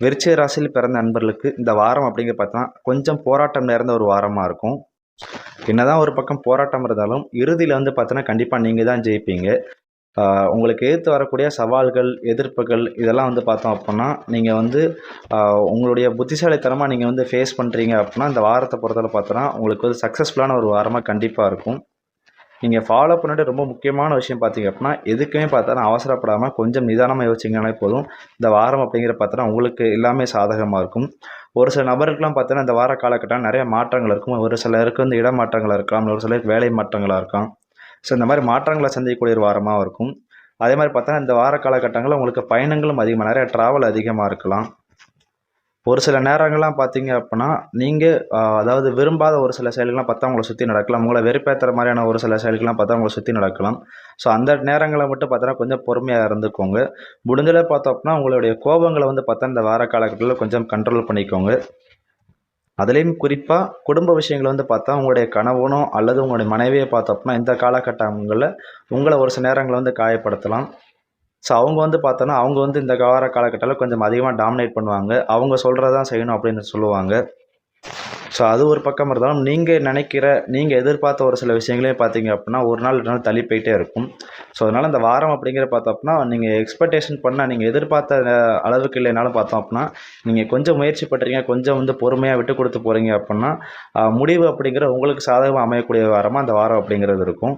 விருச்சிக ராசியில் பிறந்த நண்பர்களுக்கு இந்த வாரம் அப்படிங்கிறது பார்த்தோன்னா கொஞ்சம் போராட்டம் நிறைந்த ஒரு வாரமாக இருக்கும். என்னதான் ஒரு பக்கம் போராட்டம் இருந்தாலும் இறுதியில் வந்து பார்த்தோன்னா கண்டிப்பாக நீங்கள் தான் ஜெயிப்பீங்க. உங்களுக்கு எதிர்த்து வரக்கூடிய சவால்கள், எதிர்ப்புகள் இதெல்லாம் வந்து பார்த்தோம் அப்புட்ன்னா, நீங்கள் வந்து உங்களுடைய புத்திசாலித்தனமாக நீங்கள் வந்து ஃபேஸ் பண்ணுறீங்க அப்புட்ன்னா, இந்த வாரத்தை பொறுத்தவரை பார்த்தோன்னா, உங்களுக்கு வந்து சக்ஸஸ்ஃபுல்லான ஒரு வாரமாக கண்டிப்பாக இருக்கும். நீங்கள் ஃபாலோ பண்ணிட்டு ரொம்ப முக்கியமான விஷயம் பார்த்தீங்க அப்படின்னா, எதுக்குமே பார்த்தோன்னா அவசரப்படாமல் கொஞ்சம் நிதானமாக யோசிச்சிங்கனாலே போதும். இந்த வாரம் அப்படிங்கிற பார்த்தோன்னா உங்களுக்கு எல்லாமே சாதகமாக இருக்கும். ஒரு சில நபருக்குலாம் பார்த்தோன்னா இந்த வார காலகட்டம் நிறைய மாற்றங்கள் இருக்கும். ஒரு சிலருக்கு வந்து இடமாற்றங்கள் இருக்கலாம். ஒரு சிலருக்கு வேலை மாற்றங்களாக இருக்கலாம். ஸோ இந்த மாதிரி மாற்றங்களை சந்திக்கக்கூடிய ஒரு வாரமாக இருக்கும். அதே மாதிரி பார்த்தோன்னா இந்த வார காலகட்டங்களில் உங்களுக்கு பயணங்களும் அதிகமாக நிறைய ட்ராவல் அதிகமாக இருக்கலாம். ஒரு சில நேரங்கள்லாம் பார்த்தீங்க அப்படின்னா, நீங்கள் அதாவது விரும்பாத ஒரு சில செயல்கள்லாம் பார்த்தா உங்கள சுற்றி நடக்கலாம். உங்கள வெறுப்பேத்துற மாதிரியான ஒரு சில செயல்கள்லாம் பார்த்தா உங்கள சுற்றி நடக்கலாம். ஸோ அந்த நேரங்கள்ல மட்டும் பார்த்தோன்னா கொஞ்சம் பொறுமையா இருந்துக்கோங்க. முடிஞ்ச அளவு பார்த்தோம் அப்படின்னா, உங்களுடைய கோபங்கள வந்து பார்த்தா இந்த வார காலகட்டத்தில கொஞ்சம் கண்ட்ரோல் பண்ணிக்கோங்க. அதுலேயும் குறிப்பா குடும்ப விஷயங்கள வந்து பார்த்தா, உங்களுடைய கணவனோ அல்லது உங்களுடைய மனைவியோ பார்த்தோம் அப்படின்னா, இந்த காலகட்டங்கள்ல உங்கள ஒரு சில நேரங்கள்ல வந்து காயப்படுத்தலாம். ஸோ அவங்க வந்து பார்த்தோன்னா, அவங்க வந்து இந்த வார காலகட்டத்தில கொஞ்சம் அதிகமா டாமினேட் பண்ணுவாங்க. அவங்க சொல்றது தான் செய்யணும் அப்படின்னு சொல்லுவாங்க. ஸோ அது ஒரு பக்கம் இருந்தாலும், நீங்க எதிர்பார்த்த ஒரு சில விஷயங்களையும் பார்த்தீங்க அப்படின்னா, ஒரு நாள் 2 நாள் தள்ளி போயிட்டே இருக்கும். ஸோ அதனால இந்த வாரம் அப்படிங்கிறத பார்த்தோம் அப்படின்னா, நீங்க எக்ஸ்பெக்டேஷன் பண்ண நீங்க எதிர்பார்த்த அளவுக்கு இல்லைனாலும் பார்த்தோம் அப்படின்னா, நீங்க கொஞ்சம் முயற்சி பண்றீங்க, கொஞ்சம் வந்து பொறுமையா விட்டு கொடுத்து போறீங்க அப்படின்னா, முடிவு அப்படிங்கிறது உங்களுக்கு சாதகமா அமையக்கூடிய வாரமா அந்த வாரம் அப்படிங்கிறது இருக்கும்.